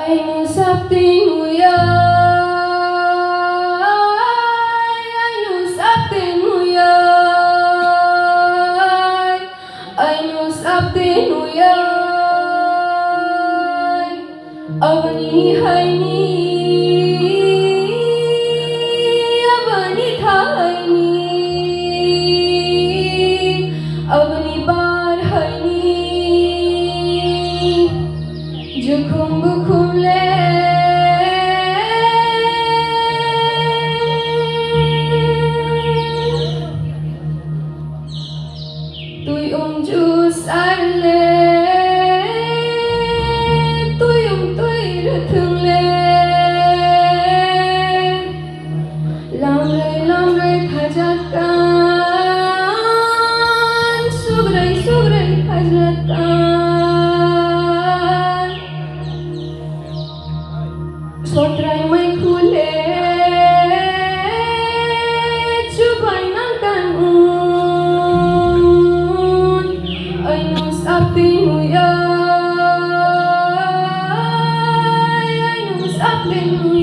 Ay no sabting uyay, ay no sabting uyay, ay no sabting uyay, avani hai ni, avani thai ni, avani bar hai ni, jukhum bukhum le. Tôi jus arle, tôi thương le, lam rơi khajatan, sugray khajatan, sotray may khule, chubay ng kanun, ay no sabting uyay, ay no sabting uyay.